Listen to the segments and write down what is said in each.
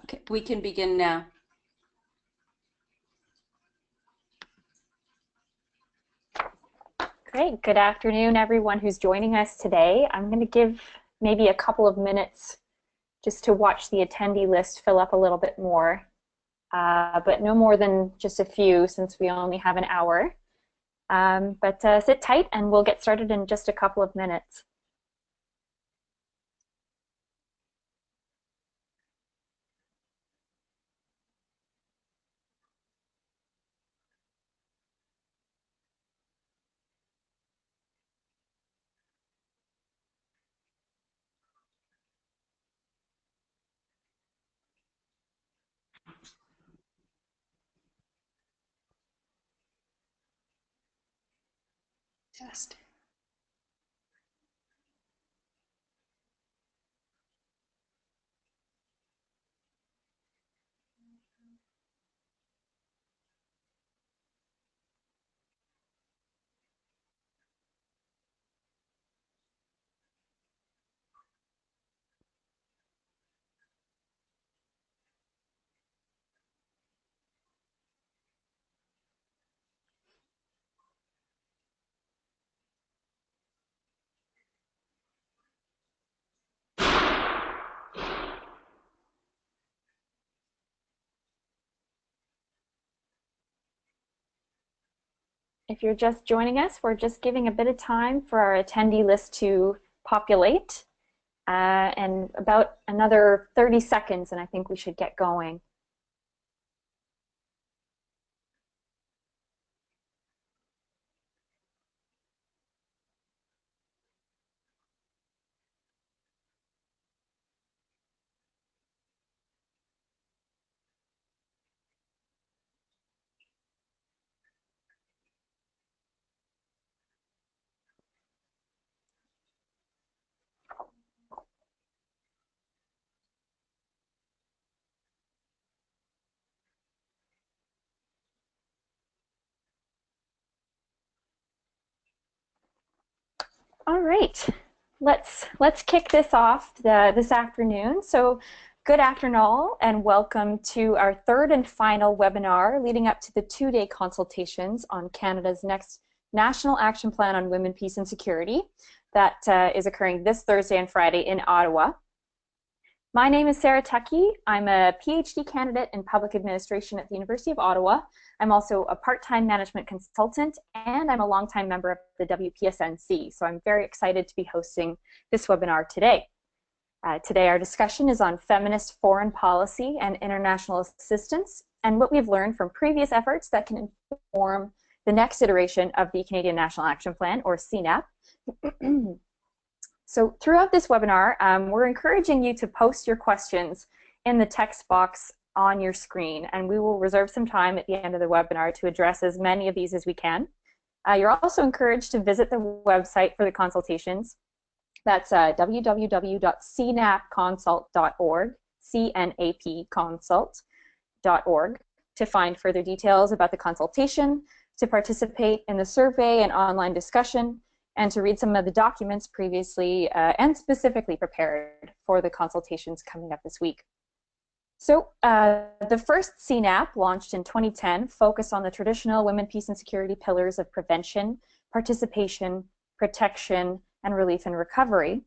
Okay, we can begin now. Great. Good afternoon, everyone who's joining us today. I'm going to give maybe a couple of minutes just to watch the attendee list fill up a little bit more, but no more than just a few since we only have an hour. But sit tight and we'll get started in just a couple of minutes. Test. If you're just joining us, we're just giving a bit of time for our attendee list to populate, and about another 30 seconds, and I think we should get going. All right, let's kick this off this afternoon. So good afternoon and welcome to our third and final webinar leading up to the two-day consultations on Canada's next National Action Plan on Women, Peace and Security that is occurring this Thursday and Friday in Ottawa. My name is Sarah Tuckey. I'm a PhD candidate in public administration at the University of Ottawa. I'm also a part-time management consultant, and I'm a longtime member of the WPSNC. So I'm very excited to be hosting this webinar today. Today our discussion is on feminist foreign policy and international assistance, and what we've learned from previous efforts that can inform the next iteration of the Canadian National Action Plan, or CNAP. So throughout this webinar, we're encouraging you to post your questions in the text box on your screen, and we will reserve some time at the end of the webinar to address as many of these as we can. You're also encouraged to visit the website for the consultations. That's www.cnapconsult.org, cnapconsult.org, to find further details about the consultation, to participate in the survey and online discussion, and to read some of the documents previously and specifically prepared for the consultations coming up this week. So the first CNAP, launched in 2010, focused on the traditional women, peace and security pillars of prevention, participation, protection, and relief and recovery.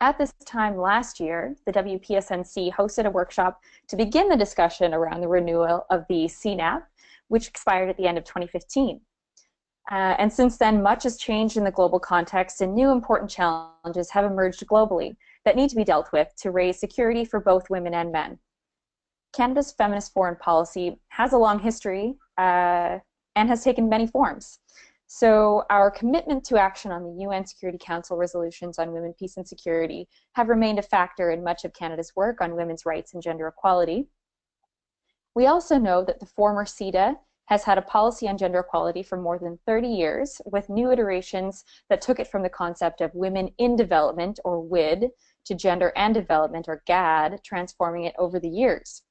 At this time last year, the WPSNC hosted a workshop to begin the discussion around the renewal of the CNAP, which expired at the end of 2015. And since then, much has changed in the global context, and new important challenges have emerged globally that need to be dealt with to raise security for both women and men. Canada's feminist foreign policy has a long history and has taken many forms. So our commitment to action on the UN Security Council resolutions on women, peace and security have remained a factor in much of Canada's work on women's rights and gender equality. We also know that the former CEDA has had a policy on gender equality for more than 30 years, with new iterations that took it from the concept of women in development, or WID, to gender and development, or GAD, transforming it over the years.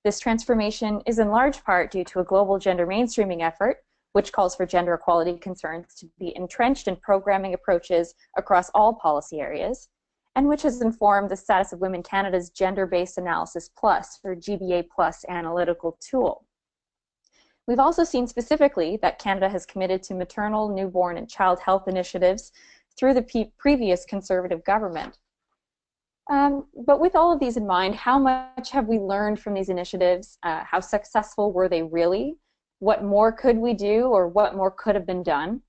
This transformation is in large part due to a global gender mainstreaming effort, which calls for gender equality concerns to be entrenched in programming approaches across all policy areas, and which has informed the Status of Women Canada's Gender-Based Analysis Plus, or GBA Plus, analytical tool. We've also seen specifically that Canada has committed to maternal, newborn, and child health initiatives through the previous Conservative government. But with all of these in mind, how much have we learned from these initiatives? How successful were they really? What more could we do, or what more could have been done?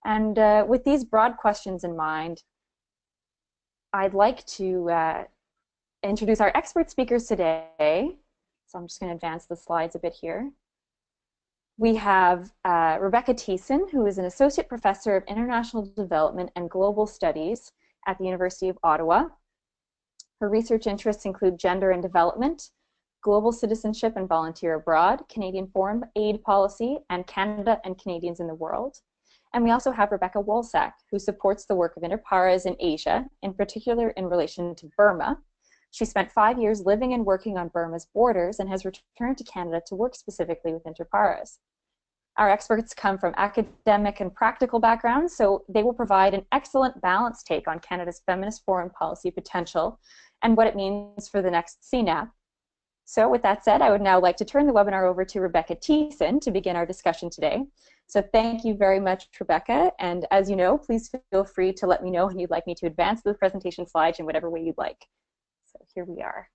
And with these broad questions in mind, I'd like to introduce our expert speakers today. So I'm just going to advance the slides a bit here. We have Rebecca Tiessen, who is an Associate Professor of International Development and Global Studies at the University of Ottawa. Her research interests include gender and development, global citizenship and volunteer abroad, Canadian foreign aid policy, and Canada and Canadians in the world. And we also have Rebecca Wolsak, who supports the work of Inter Pares in Asia, in particular in relation to Burma. She spent 5 years living and working on Burma's borders and has returned to Canada to work specifically with Inter Pares. Our experts come from academic and practical backgrounds, so they will provide an excellent balanced take on Canada's feminist foreign policy potential and what it means for the next CNAP. So with that said, I would now like to turn the webinar over to Rebecca Tiessen to begin our discussion today. So thank you very much, Rebecca, and as you know, please feel free to let me know when you'd like me to advance the presentation slides in whatever way you'd like. So here we are.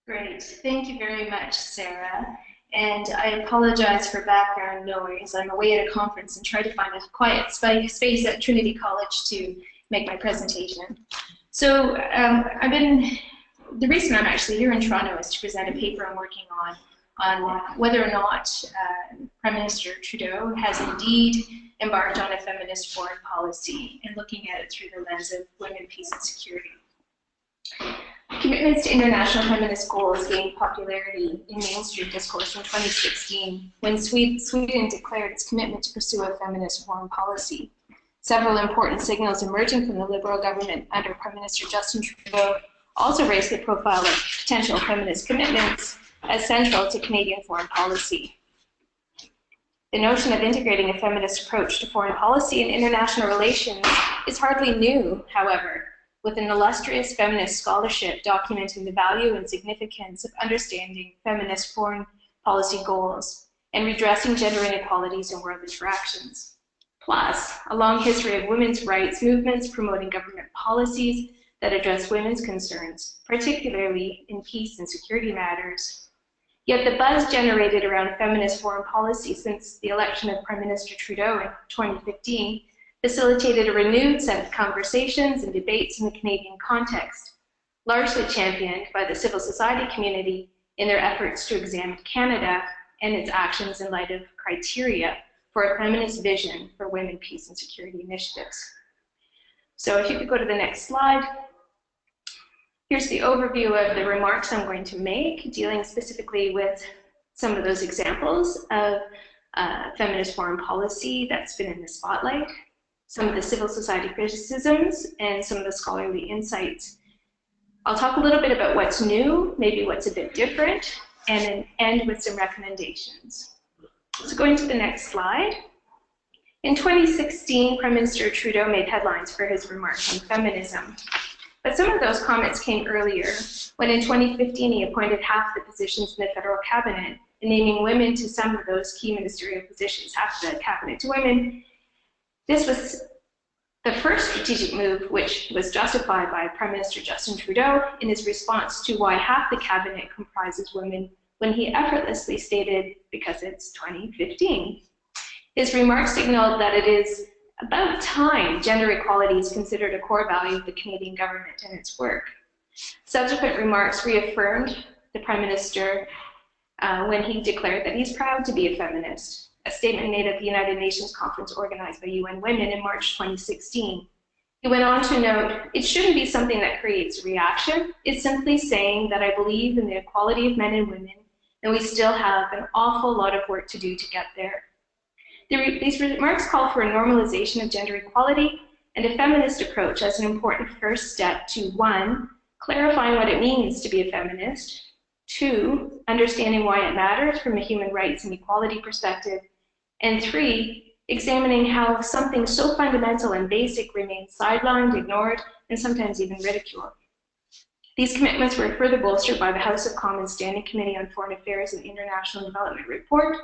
Great, thank you very much, Sarah. And I apologize for background noise. I'm away at a conference and try to find a quiet space at Trinity College to make my presentation. So the reason I'm actually here in Toronto is to present a paper I'm working on whether or not Prime Minister Trudeau has indeed embarked on a feminist foreign policy and looking at it through the lens of women, peace, and security. Commitments to international feminist goals gained popularity in mainstream discourse in 2016 when Sweden declared its commitment to pursue a feminist foreign policy. Several important signals emerging from the Liberal government under Prime Minister Justin Trudeau also raised the profile of potential feminist commitments as central to Canadian foreign policy. The notion of integrating a feminist approach to foreign policy and international relations is hardly new, however, with an illustrious feminist scholarship documenting the value and significance of understanding feminist foreign policy goals and redressing gender inequalities in world interactions. Plus, a long history of women's rights movements promoting government policies that address women's concerns, particularly in peace and security matters. Yet the buzz generated around feminist foreign policy since the election of Prime Minister Trudeau in 2015 facilitated a renewed set of conversations and debates in the Canadian context, largely championed by the civil society community in their efforts to examine Canada and its actions in light of criteria for a feminist vision for women, peace, and security initiatives. So if you could go to the next slide. Here's the overview of the remarks I'm going to make, dealing specifically with some of those examples of feminist foreign policy that's been in the spotlight, some of the civil society criticisms, and some of the scholarly insights. I'll talk a little bit about what's new, maybe what's a bit different, and then end with some recommendations. So going to the next slide. In 2016, Prime Minister Trudeau made headlines for his remarks on feminism. But some of those comments came earlier, when in 2015 he appointed half the positions in the federal cabinet, and naming women to some of those key ministerial positions, half the cabinet to women. This was the first strategic move which was justified by Prime Minister Justin Trudeau in his response to why half the cabinet comprises women, when he effortlessly stated, because it's 2015. His remarks signaled that it is about time gender equality is considered a core value of the Canadian government and its work. Subsequent remarks reaffirmed the Prime Minister when he declared that he's proud to be a feminist, a statement made at the United Nations conference organized by UN Women in March 2016. He went on to note, it shouldn't be something that creates reaction. It's simply saying that I believe in the equality of men and women, and we still have an awful lot of work to do to get there. These remarks call for a normalization of gender equality and a feminist approach as an important first step to 1, clarifying what it means to be a feminist, 2, understanding why it matters from a human rights and equality perspective, and 3, examining how something so fundamental and basic remains sidelined, ignored, and sometimes even ridiculed. These commitments were further bolstered by the House of Commons Standing Committee on Foreign Affairs and International Development report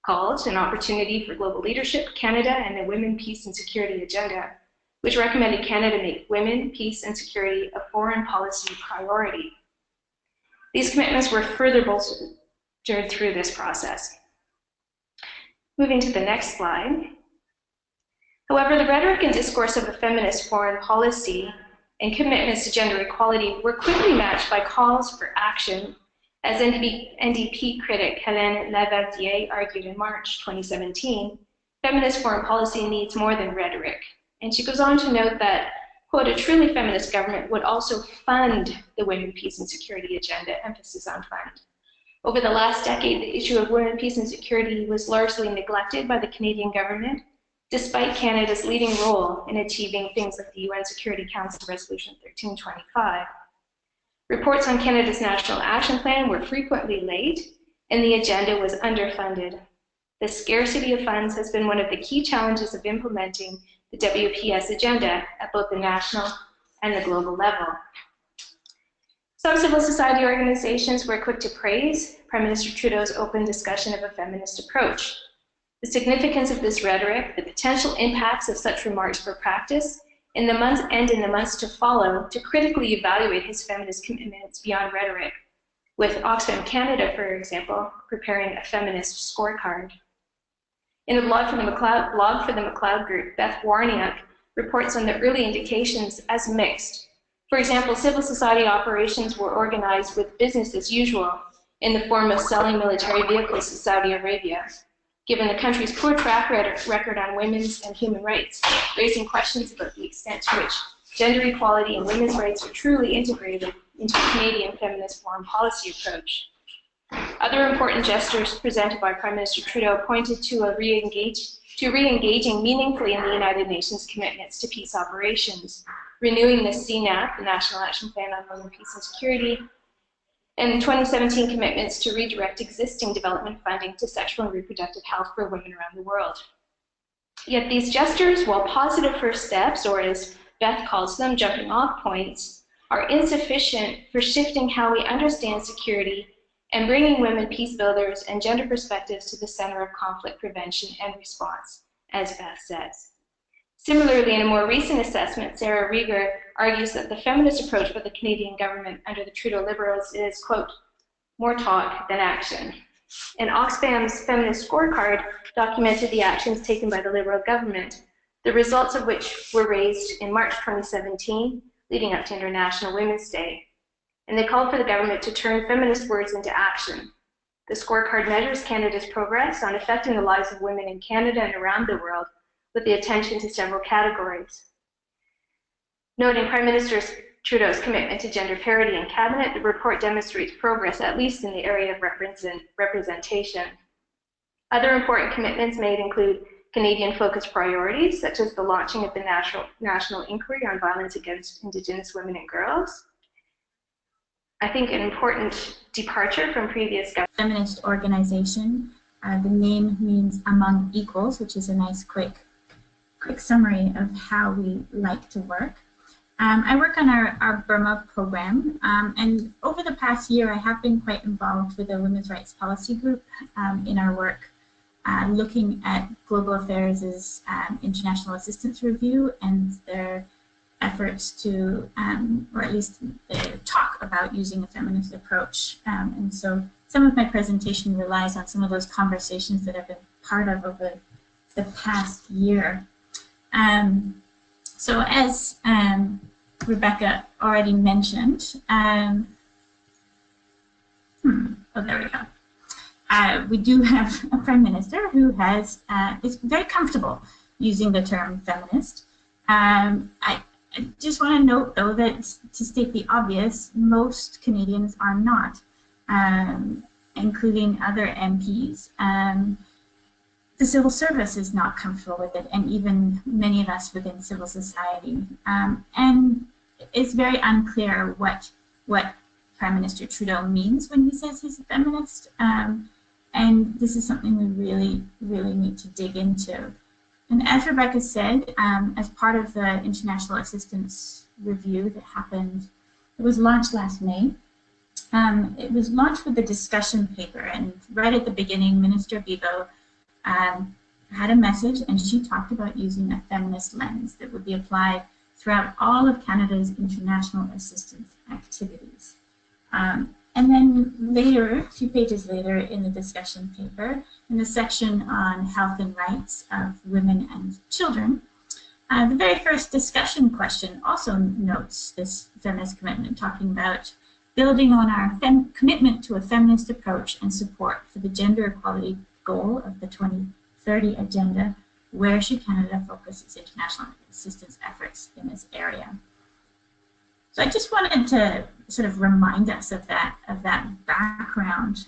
called An Opportunity for Global Leadership, Canada and the Women, Peace and Security Agenda, which recommended Canada make women, peace and security a foreign policy priority. These commitments were further bolstered through this process. Moving to the next slide. However, the rhetoric and discourse of a feminist foreign policy and commitments to gender equality were quickly matched by calls for action, as NDP critic Hélène Lavardière argued in March 2017, feminist foreign policy needs more than rhetoric. And she goes on to note that, quote, a truly feminist government would also fund the Women, Peace and Security Agenda, emphasis on fund. Over the last decade, the issue of women, peace and security was largely neglected by the Canadian government, despite Canada's leading role in achieving things like the UN Security Council Resolution 1325. Reports on Canada's National Action Plan were frequently late, and the agenda was underfunded. The scarcity of funds has been one of the key challenges of implementing the WPS agenda at both the national and the global level. Some civil society organizations were quick to praise Prime Minister Trudeau's open discussion of a feminist approach. The significance of this rhetoric, the potential impacts of such remarks for practice, in the months to follow, to critically evaluate his feminist commitments beyond rhetoric, with Oxfam Canada, for example, preparing a feminist scorecard. In a blog for the McLeod Group, Beth Warniak reports on the early indications as mixed. For example, civil society operations were organized with business as usual in the form of selling military vehicles to Saudi Arabia, given the country's poor track record on women's and human rights, raising questions about the extent to which gender equality and women's rights are truly integrated into the Canadian feminist foreign policy approach. Other important gestures presented by Prime Minister Trudeau pointed to re-engaging meaningfully in the United Nations commitments to peace operations, renewing the CNAP, the National Action Plan on Women, Peace and Security, and 2017 commitments to redirect existing development funding to sexual and reproductive health for women around the world. Yet these gestures, while positive first steps, or as Beth calls them, jumping off points, are insufficient for shifting how we understand security and bringing women peace builders and gender perspectives to the center of conflict prevention and response, as Beth says. Similarly, in a more recent assessment, Sarah Rieger argues that the feminist approach by the Canadian government under the Trudeau Liberals is, quote, more talk than action. And Oxfam's feminist scorecard documented the actions taken by the Liberal government, the results of which were raised in March 2017, leading up to International Women's Day. And they called for the government to turn feminist words into action. The scorecard measures Canada's progress on affecting the lives of women in Canada and around the world, with the attention to several categories. Noting Prime Minister Trudeau's commitment to gender parity in Cabinet, the report demonstrates progress, at least in the area of representation. Other important commitments made include Canadian-focused priorities, such as the launching of the National Inquiry on Violence Against Indigenous Women and Girls. I think an important departure from previous government. Feminist organization. The name means among equals, which is a nice quick summary of how we like to work. I work on our Burma program, and over the past year I have been quite involved with the Women's Rights Policy Group in our work looking at Global Affairs' International Assistance Review and their efforts to, or at least their talk about using a feminist approach. And so some of my presentation relies on some of those conversations that I've been part of over the past year. So as Rebecca already mentioned, oh, there we go. We do have a Prime Minister who is very comfortable using the term feminist. I just want to note, though, that to state the obvious, most Canadians are not, including other MPs. The civil service is not comfortable with it, and even many of us within civil society. And it's very unclear what Prime Minister Trudeau means when he says he's a feminist. And this is something we really, really need to dig into. And as Rebecca said, as part of the International Assistance Review that happened, it was launched last May. It was launched with a discussion paper, and right at the beginning, Minister Bibo had a message, and she talked about using a feminist lens that would be applied throughout all of Canada's international assistance activities. And then later, a few pages later in the discussion paper, in the section on health and rights of women and children, the very first discussion question also notes this feminist commitment, talking about building on our commitment to a feminist approach and support for the gender equality goal of the 2030 Agenda. Where should Canada focus its international assistance efforts in this area? So I just wanted to sort of remind us of that background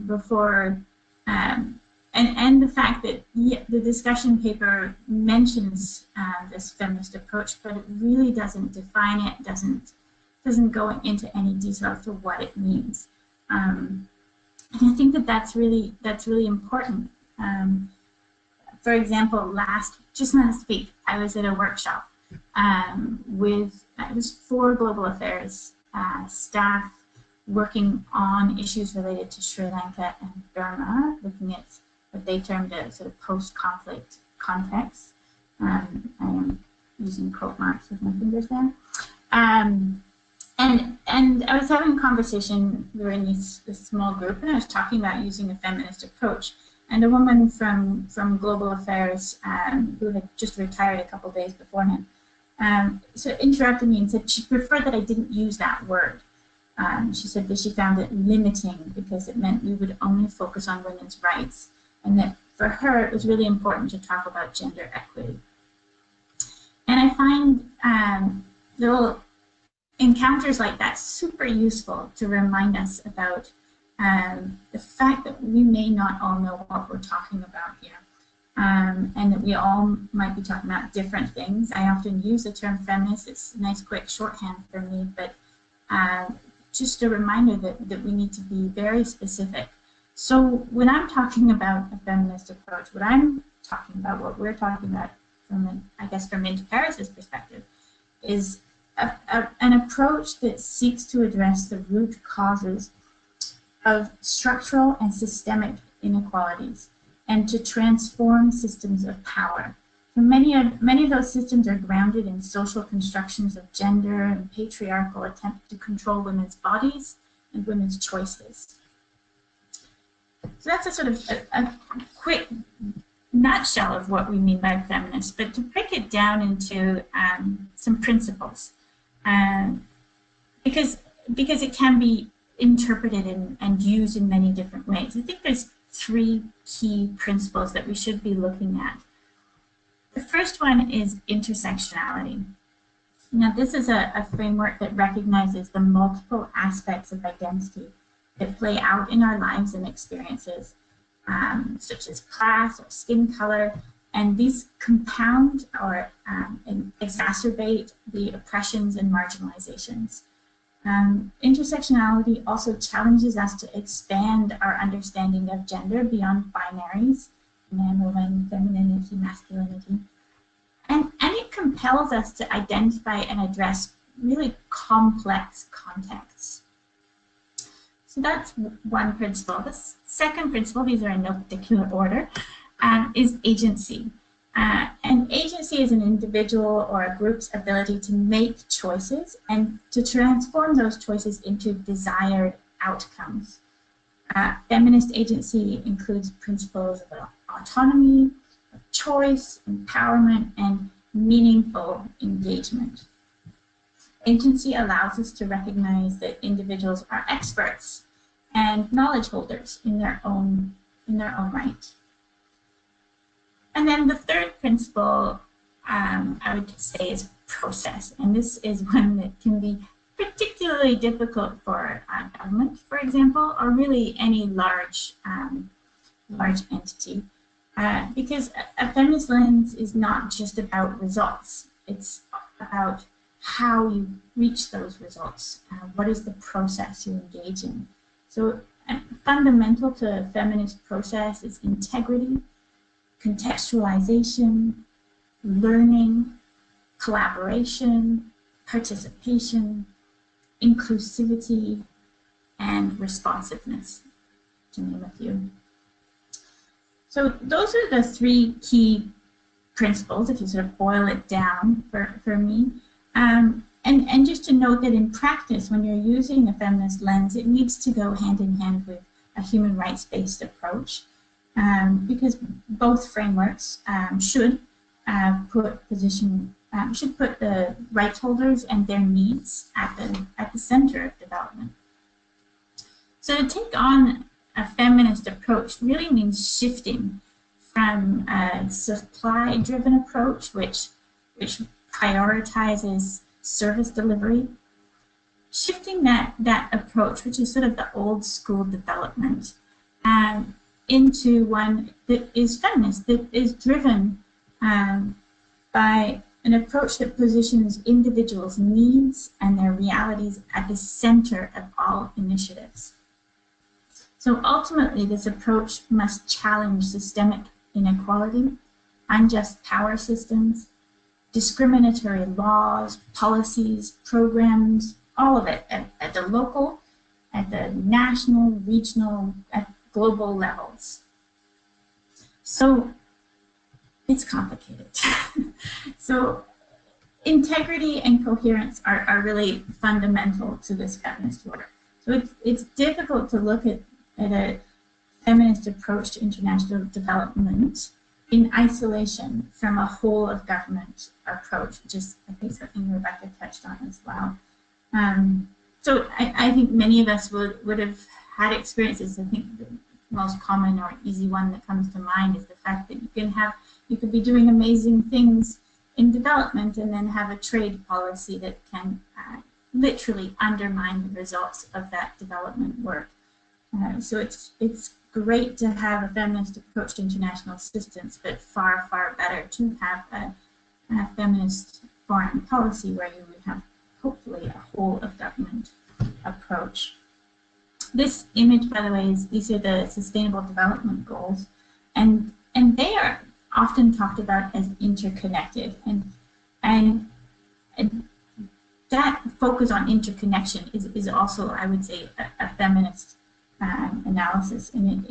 before, and the fact that the discussion paper mentions this feminist approach, but it really doesn't define it, doesn't go into any detail as to what it means. And I think that that's really important. For example, just last week, I was at a workshop it was 4 global affairs staff working on issues related to Sri Lanka and Burma, looking at what they termed a sort of post-conflict context. I am using quote marks with my fingers there. And I was having a conversation, we were in this small group, and I was talking about using a feminist approach. And a woman from Global Affairs who had just retired a couple days beforehand, so interrupted me and said she preferred that I didn't use that word. She said that she found it limiting because it meant we would only focus on women's rights, and that for her it was really important to talk about gender equity. And I find little encounters like that super useful to remind us about the fact that we may not all know what we're talking about here, and that we all might be talking about different things. I often use the term feminist. It's a nice quick shorthand for me, but just a reminder that we need to be very specific. So when I'm talking about a feminist approach, what we're talking about from Inter-Paris's perspective, is an approach that seeks to address the root causes of structural and systemic inequalities, and to transform systems of power. So many of those systems are grounded in social constructions of gender and patriarchal attempts to control women's bodies and women's choices. So that's a sort of a quick nutshell of what we mean by feminist, but to break it down into some principles, because it can be interpreted and used in many different ways. I think there's 3 key principles that we should be looking at. The first one is intersectionality. Now, this is a framework that recognizes the multiple aspects of identity that play out in our lives and experiences, such as class or skin color, and these compound or exacerbate the oppressions and marginalizations. Intersectionality also challenges us to expand our understanding of gender beyond binaries, man, woman, femininity, masculinity. And it compels us to identify and address really complex contexts. So that's one principle. The second principle, these are in no particular order, is agency. And agency is an individual or a group's ability to make choices and to transform those choices into desired outcomes. Feminist agency includes principles of autonomy, of choice, empowerment, and meaningful engagement. Agency allows us to recognize that individuals are experts and knowledge holders in their own right. And then the third principle, I would say, is process. And this is one that can be particularly difficult for government, for example, or really any large entity, because a feminist lens is not just about results. It's about how you reach those results. What is the process you engage in? So fundamental to a feminist process is integrity, contextualization, learning, collaboration, participation, inclusivity, and responsiveness, to name a few. So those are the three key principles, if you sort of boil it down for me. And just to note that in practice, when you're using a feminist lens, it needs to go hand in hand with a human rights-based approach, because both frameworks should put the rights holders and their needs at the center of development. So to take on a feminist approach really means shifting from a supply-driven approach, which prioritizes service delivery, shifting that approach, which is sort of the old school development, into one that is feminist, that is driven by an approach that positions individuals' needs and their realities at the center of all initiatives. So ultimately, this approach must challenge systemic inequality, unjust power systems, discriminatory laws, policies, programs, all of it at the local, at the national, regional, at global levels. So it's complicated. So integrity and coherence are really fundamental to this feminist work. So it's difficult to look at a feminist approach to international development in isolation from a whole of government approach, which is, I think, something Rebecca touched on as well. So I think many of us would have had experiences. I think the most common or easy one that comes to mind is the fact that you could be doing amazing things in development and then have a trade policy that can literally undermine the results of that development work. So it's great to have a feminist approach to international assistance, but far, far better to have a feminist foreign policy where you would have hopefully a whole of government approach. This image, by the way, these are the Sustainable Development Goals, and they are often talked about as interconnected, and that focus on interconnection is also, I would say, a feminist analysis, and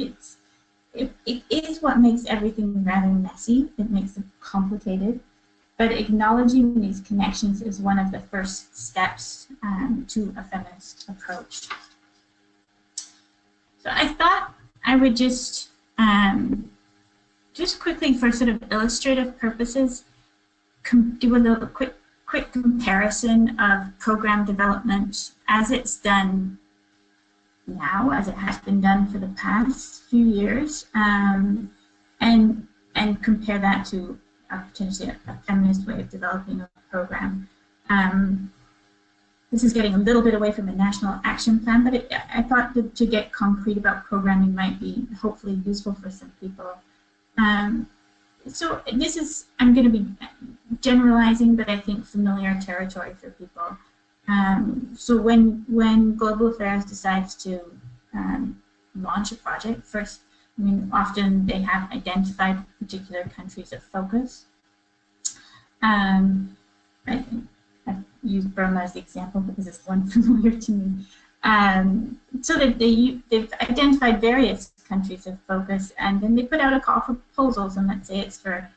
it is what makes everything rather messy. It makes it complicated, but acknowledging these connections is one of the first steps to a feminist approach. So I thought I would just quickly, for sort of illustrative purposes, do a little quick comparison of program development as it's done now, as it has been done for the past few years, and compare that to potentially a feminist way of developing a program. This is getting a little bit away from a national action plan, but I thought that to get concrete about programming might be hopefully useful for some people. So this is, I'm going to be generalizing, but I think familiar territory for people. So when Global Affairs decides to launch a project, first, I mean, often they have identified particular countries of focus. I think I've used Burma as the example because it's one familiar to me. So that they've identified various countries of focus, and then they put out a call for proposals, and let's say it's for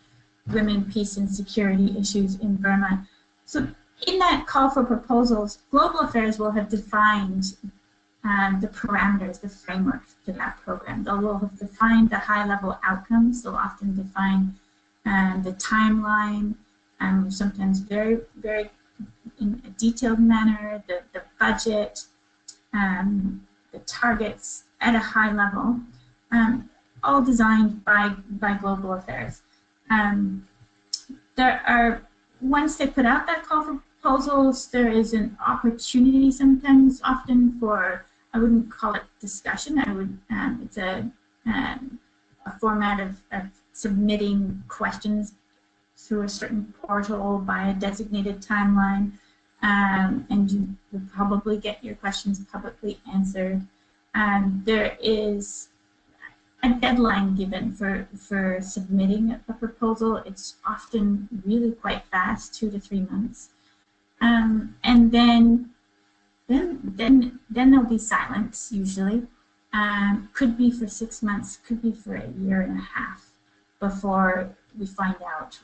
women, peace, and security issues in Burma. So in that call for proposals, Global Affairs will have defined the parameters, the framework for that program. They'll have defined the high-level outcomes. They'll often define the timeline, sometimes very, very in a detailed manner, the budget, the targets at a high level, all designed by Global Affairs. There are, once they put out that call for proposals, there is an opportunity sometimes, often for, I wouldn't call it discussion, I would, it's a format of submitting questions through a certain portal by a designated timeline, and you would probably get your questions publicly answered. There is a deadline given for submitting a proposal. It's often really quite fast, 2 to 3 months, and then there'll be silence usually. Could be for 6 months, could be for a year and a half before we find out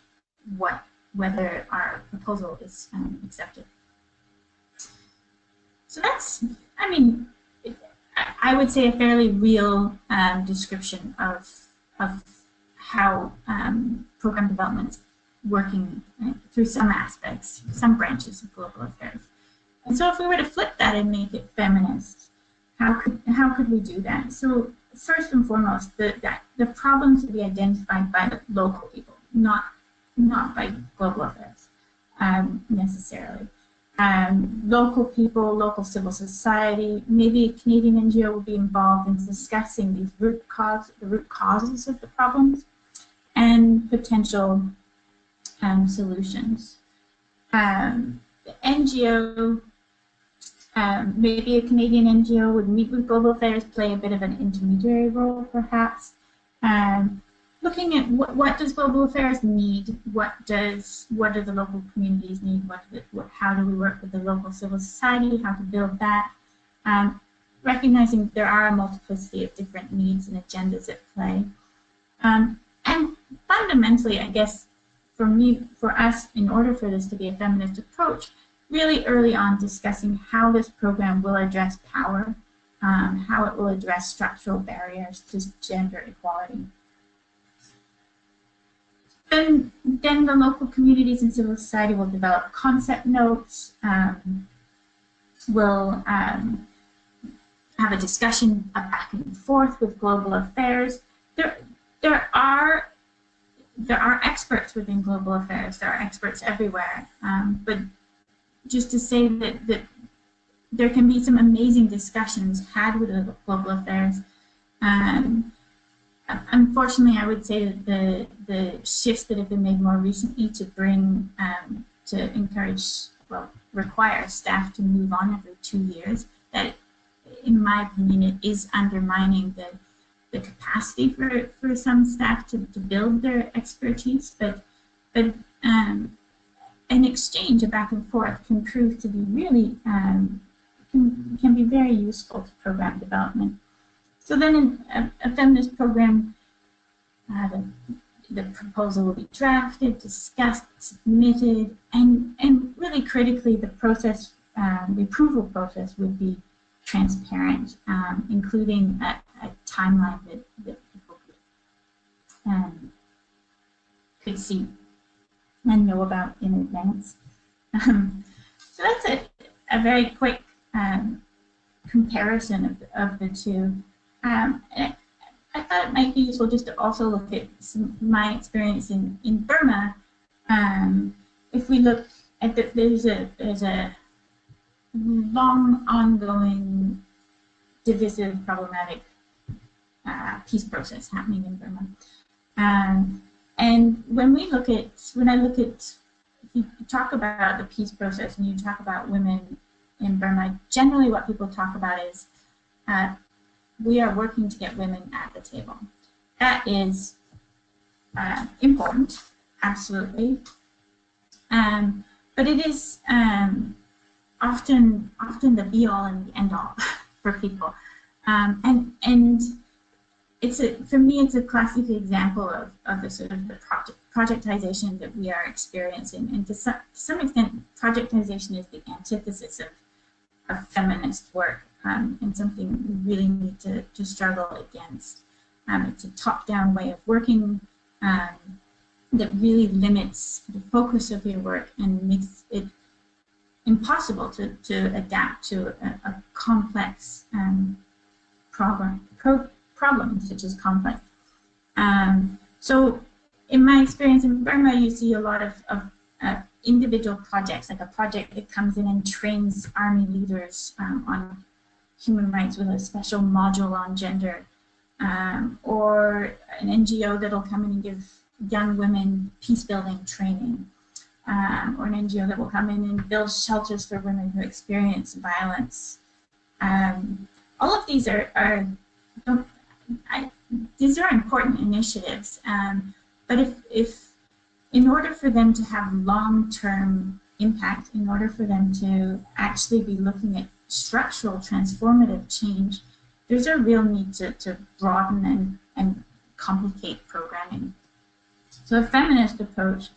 whether our proposal is accepted. So that's, I mean, I would say a fairly real description of how program development's working through some aspects, some branches of global affairs. And so if we were to flip that and make it feminist, how could we do that? So first and foremost, the problems to be identified by the local people, not by global affairs necessarily. Local people, local civil society, maybe a Canadian NGO will be involved in discussing these the root causes of the problems and potential solutions. The NGO, maybe a Canadian NGO would meet with global affairs, play a bit of an intermediary role perhaps, looking at what does global affairs need, what do the local communities need, how do we work with the local civil society, how to build that, recognizing there are a multiplicity of different needs and agendas at play. And fundamentally, I guess, for us, in order for this to be a feminist approach, really early on discussing how this program will address power, how it will address structural barriers to gender equality. Then the local communities and civil society will develop concept notes, will have a discussion back and forth with global affairs. There are experts within global affairs. There are experts everywhere, but just to say that there can be some amazing discussions had with global affairs. Unfortunately, I would say that the shifts that have been made more recently to bring, to encourage, well, require staff to move on every 2 years, that, in my opinion, it is undermining the capacity for some staff to build their expertise, but an exchange, a back and forth, can prove to be really, can be very useful to program development. So then in a feminist program, the proposal will be drafted, discussed, submitted, and really critically the process, the approval process would be transparent, including a timeline that people could see and know about in advance. So that's a very quick comparison of the two. I thought it might be useful just to also look at my experience in Burma. If we look at there's a long ongoing divisive problematic peace process happening in Burma. And when I look at, if you talk about the peace process and you talk about women in Burma, generally what people talk about is we are working to get women at the table. That is important, absolutely. But it is often the be-all and the end-all for people. And for me, it's a classic example of the sort of the projectization that we are experiencing. And to some extent, projectization is the antithesis of feminist work, and something we really need to struggle against. It's a top-down way of working that really limits the focus of your work and makes it impossible to adapt to a complex problem such as conflict. So in my experience in Burma, you see a lot of individual projects, like a project that comes in and trains army leaders on human rights with a special module on gender, or an NGO that'll come in and give young women peace-building training, or an NGO that will come in and build shelters for women who experience violence. All of these are these are important initiatives, but if in order for them to have long-term impact, in order for them to actually be looking at structural transformative change, there's a real need to broaden and complicate programming. So a feminist approach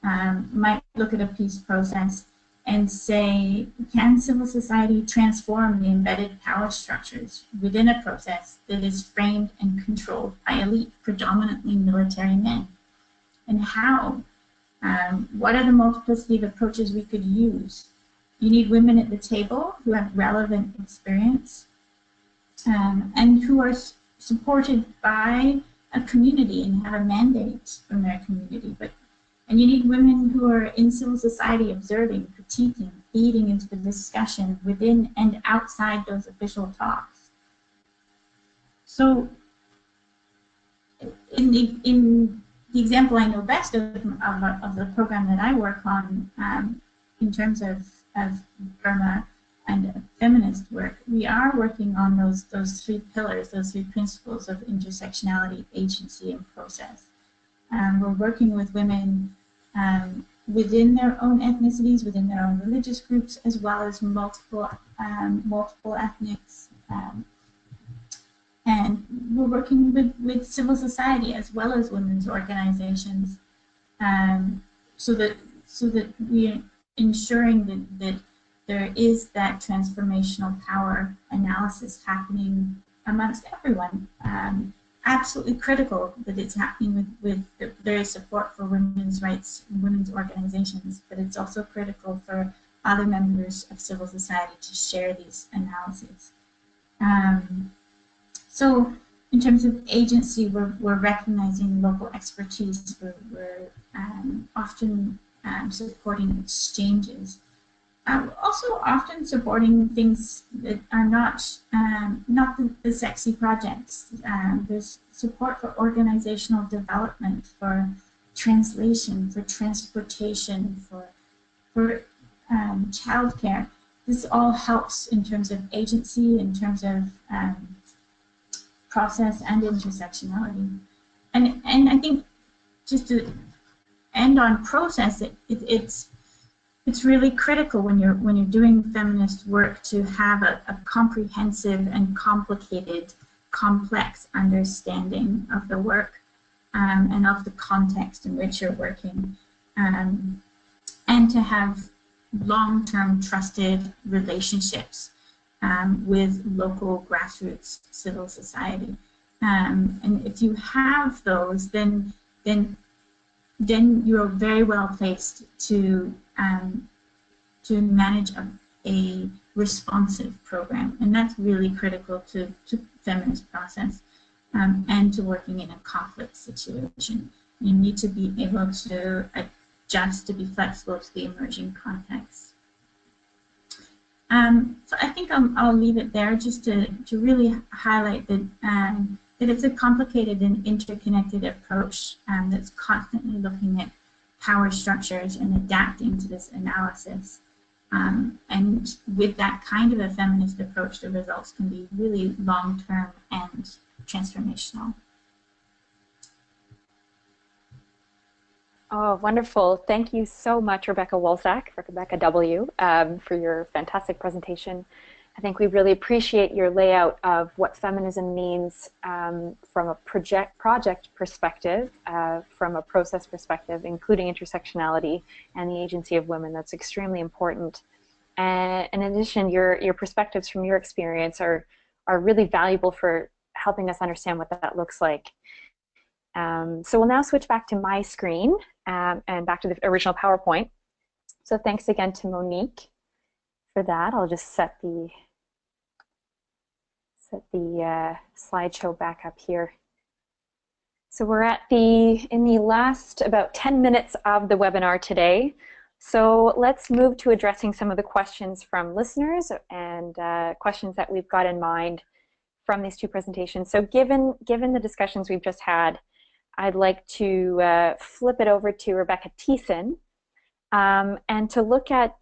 might look at a peace process and say, can civil society transform the embedded power structures within a process that is framed and controlled by elite, predominantly military men? And how? What are the multiplicity of approaches we could use? You need women at the table who have relevant experience and who are supported by a community and have a mandate from their community. And you need women who are in civil society observing, critiquing, feeding into the discussion within and outside those official talks. So in the example I know best of the program that I work on in terms of Burma and feminist work, we are working on those three pillars, those three principles of intersectionality, agency, and process. We're working with women within their own ethnicities, within their own religious groups, as well as multiple ethnics. And we're working with civil society as well as women's organizations, so that we're ensuring that there is that transformational power analysis happening amongst everyone. Absolutely critical that it's happening with there is support for women's rights and women's organizations, but it's also critical for other members of civil society to share these analyses. So in terms of agency, we're recognizing local expertise. We're often supporting exchanges. Also often supporting things that are not the sexy projects. There's support for organizational development, for translation, for transportation, for childcare. This all helps in terms of agency, in terms of process and intersectionality. And I think just to end on process, it's really critical when you're doing feminist work to have a comprehensive and complicated, complex understanding of the work and of the context in which you're working, and to have long-term trusted relationships with local grassroots civil society. And if you have those, then you're very well placed to manage a responsive program, and that's really critical to feminist process and to working in a conflict situation. You need to be able to adjust, to be flexible to the emerging context. So I think I'll leave it there, just to really highlight that it's a complicated and interconnected approach that's constantly looking at power structures and adapting to this analysis. And with that kind of a feminist approach, the results can be really long-term and transformational. Oh, wonderful. Thank you so much, Rebecca Wolsak, Rebecca W., for your fantastic presentation. I think we really appreciate your layout of what feminism means from a project perspective, from a process perspective, including intersectionality and the agency of women. That's extremely important. And in addition, your perspectives from your experience are really valuable for helping us understand what that looks like. So we'll now switch back to my screen and back to the original PowerPoint. So thanks again to Monique for that. I'll just set the slideshow back up here. So we're in the last about 10 minutes of the webinar today. So let's move to addressing some of the questions from listeners and questions that we've got in mind from these two presentations. So given the discussions we've just had, I'd like to flip it over to Rebecca Tiessen and to look at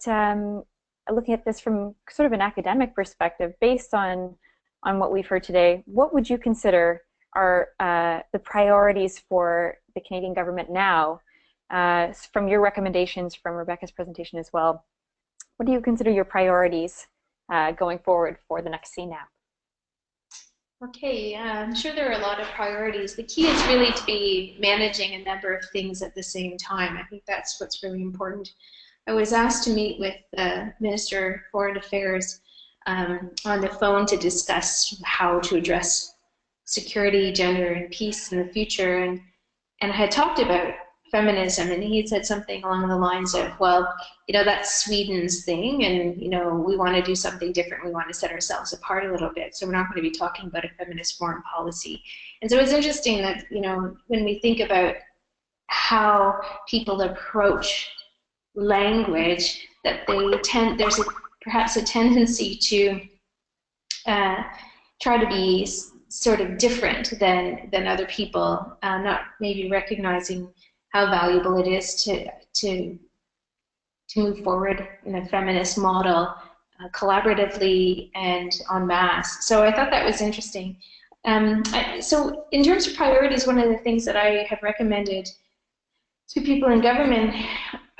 this from sort of an academic perspective, based on what we've heard today. What would you consider are the priorities for the Canadian government now? From your recommendations from Rebecca's presentation as well, what do you consider your priorities going forward for the next CNAP? Okay, I'm sure there are a lot of priorities. The key is really to be managing a number of things at the same time. I think that's what's really important. I was asked to meet with the Minister of Foreign Affairs on the phone to discuss how to address security, gender, and peace in the future. And I had talked about feminism, and he had said something along the lines of, well, that's Sweden's thing, and, we want to do something different. We want to set ourselves apart a little bit. So we're not going to be talking about a feminist foreign policy. And so it's interesting that, when we think about how people approach language, that there's perhaps a tendency to try to be sort of different than other people, not maybe recognizing how valuable it is to move forward in a feminist model collaboratively and en masse. So I thought that was interesting. So in terms of priorities, one of the things that I have recommended to people in government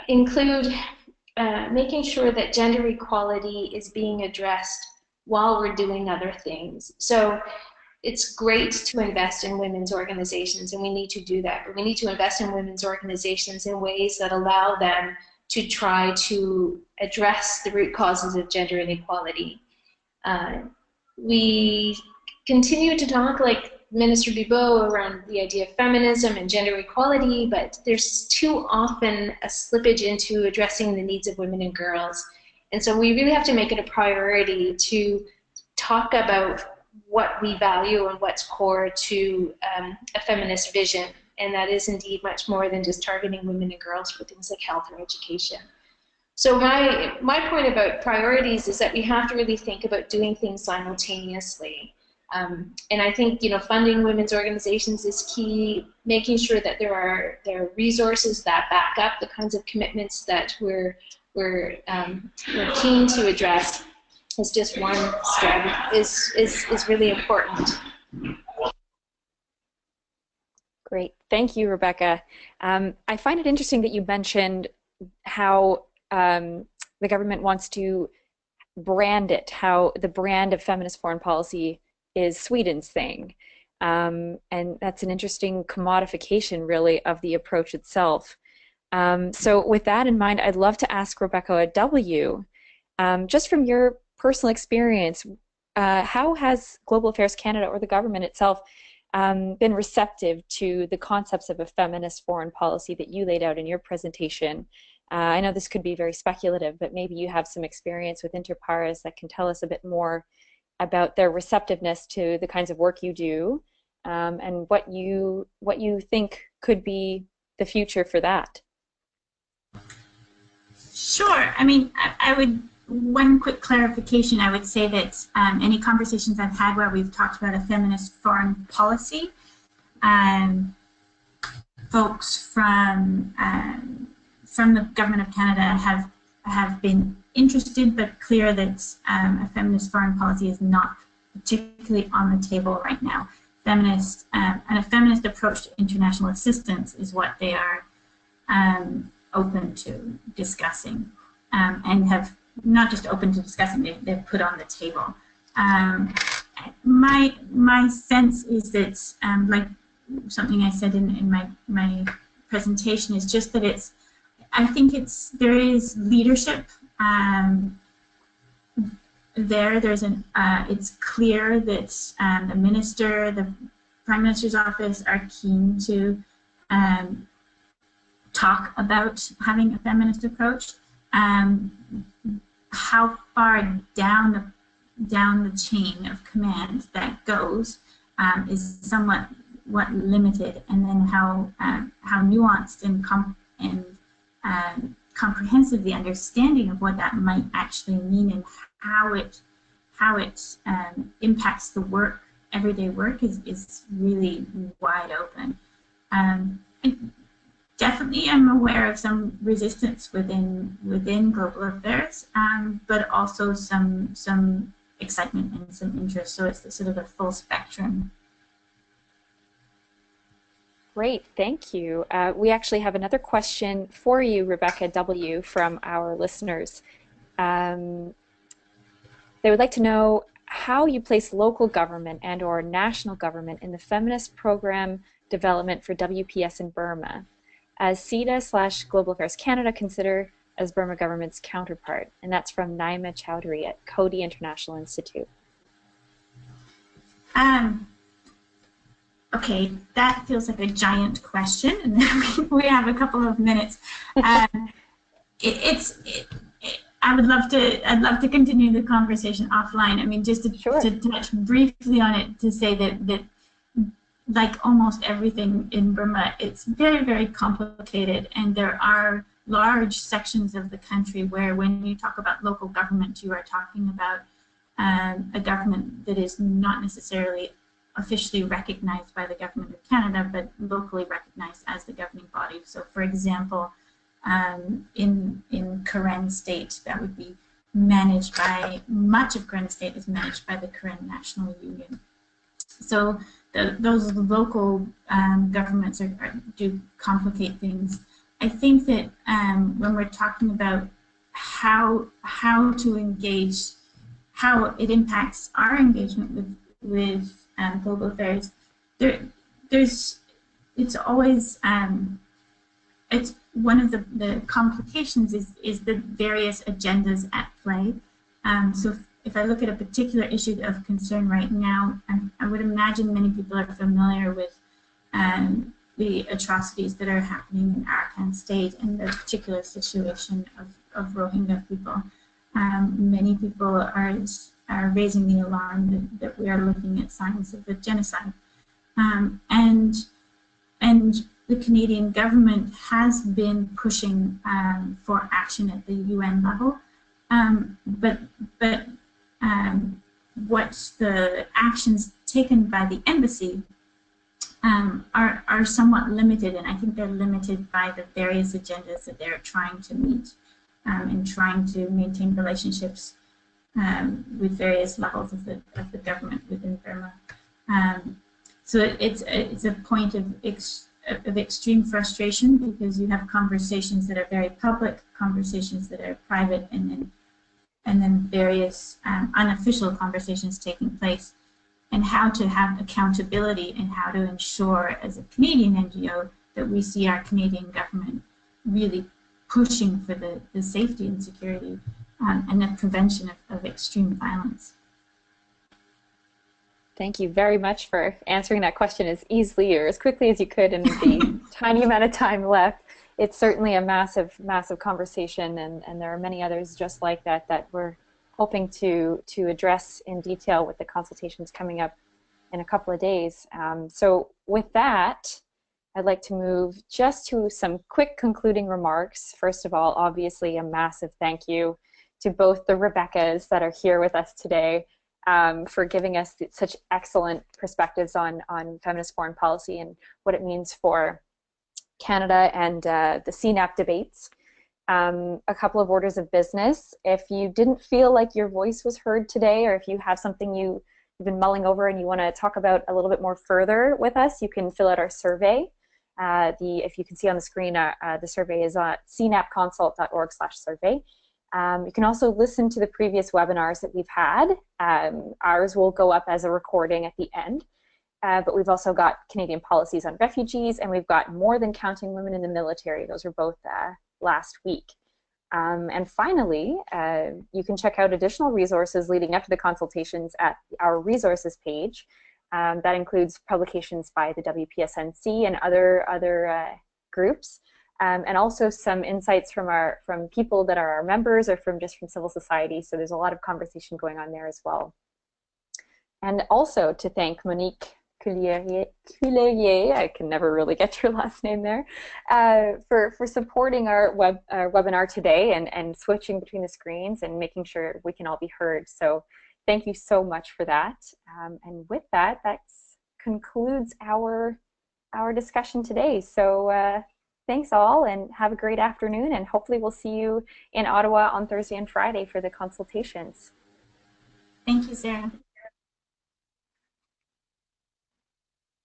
include making sure that gender equality is being addressed while we're doing other things. So it's great to invest in women's organizations, and we need to do that, but we need to invest in women's organizations in ways that allow them to try to address the root causes of gender inequality. We continue to talk, like Minister Bibot, around the idea of feminism and gender equality, but there's too often a slippage into addressing the needs of women and girls. And so we really have to make it a priority to talk about what we value and what's core to a feminist vision. And that is indeed much more than just targeting women and girls for things like health or education. So my point about priorities is that we have to really think about doing things simultaneously. And I think funding women's organizations is key. Making sure that there are resources that back up the kinds of commitments that we're keen to address is just one strategy, is really important. Great, thank you, Rebecca. I find it interesting that you mentioned how the government wants to brand it, how the brand of feminist foreign policy is Sweden's thing. And that's an interesting commodification, really, of the approach itself. So with that in mind, I'd love to ask Rebecca W., just from your personal experience, how has Global Affairs Canada or the government itself been receptive to the concepts of a feminist foreign policy that you laid out in your presentation? I know this could be very speculative, but maybe you have some experience with Inter Pares that can tell us a bit more about their receptiveness to the kinds of work you do, and what you think could be the future for that. Sure. I mean, I would, one quick clarification, I would say that any conversations I've had where we've talked about a feminist foreign policy, folks from the Government of Canada have been interested, but clear that a feminist foreign policy is not particularly on the table right now. And a feminist approach to international assistance is what they are open to discussing, and have not just open to discussing, they've put on the table. My sense is that, like something I said in my presentation, is just that I think there is leadership it's clear that the minister, the Prime Minister's office are keen to talk about having a feminist approach. How far down the chain of command that goes is somewhat limited, and then how nuanced and comprehensive the understanding of what that might actually mean and how it impacts the work, everyday work, is really wide open. Definitely, I'm aware of some resistance within Global Affairs, but also some excitement and some interest. So it's sort of a full spectrum. Great, thank you. We actually have another question for you, Rebecca W., from our listeners. They would like to know how you place local government and or national government in the feminist program development for WPS in Burma, as CEDA/Global Affairs Canada consider as Burma government's counterpart. And that's from Naima Chowdhury at Coady International Institute. Okay, that feels like a giant question, and we have a couple of minutes. I'd love to continue the conversation offline. I mean, just to touch briefly on it, to say that like almost everything in Burma, it's very, very complicated, and there are large sections of the country where, when you talk about local government, you are talking about a government that is not necessarily officially recognized by the Government of Canada, but locally recognized as the governing body. So, for example, in Karen State, that would be managed by, much of Karen State is managed by the Karen National Union. So those local governments do complicate things. I think that when we're talking about how to engage, how it impacts our engagement with global affairs, it's always it's one of the complications is the various agendas at play. So if I look at a particular issue of concern right now, I would imagine many people are familiar with the atrocities that are happening in Arakan State and the particular situation of Rohingya people. Many people are raising the alarm that we are looking at signs of a genocide. And the Canadian government has been pushing for action at the UN level, but what the actions taken by the embassy are somewhat limited, and I think they're limited by the various agendas that they're trying to meet and trying to maintain relationships with various levels of the government within Burma. So it's a point of extreme frustration, because you have conversations that are very public, conversations that are private, and then various unofficial conversations taking place, and how to have accountability and how to ensure, as a Canadian NGO, that we see our Canadian government really pushing for the safety and security and the prevention of extreme violence. Thank you very much for answering that question as easily or as quickly as you could in the tiny amount of time left. It's certainly a massive, massive conversation, and there are many others just like that we're hoping to address in detail with the consultations coming up in a couple of days. So with that, I'd like to move just to some quick concluding remarks. First of all, obviously a massive thank you to both the Rebeccas that are here with us today, for giving us such excellent perspectives on feminist foreign policy and what it means for Canada and the CNAP debates. A couple of orders of business. If you didn't feel like your voice was heard today, or if you have something you've been mulling over and you want to talk about a little bit more further with us, you can fill out our survey. If you can see on the screen, the survey is on cnapconsult.org/survey. You can also listen to the previous webinars that we've had. Ours will go up as a recording at the end, but we've also got Canadian policies on refugees, and we've got more than counting women in the military. Those are both last week. And finally, you can check out additional resources leading up to the consultations at our resources page. That includes publications by the WPSNC and other groups. And also some insights from people that are our members or from civil society. So there's a lot of conversation going on there as well. And also to thank Monique Cuillier, I can never really get your last name there, for supporting our webinar today and switching between the screens and making sure we can all be heard. So thank you so much for that. And with that, concludes our discussion today. So thanks all, and have a great afternoon, and hopefully we'll see you in Ottawa on Thursday and Friday for the consultations. Thank you, Sarah.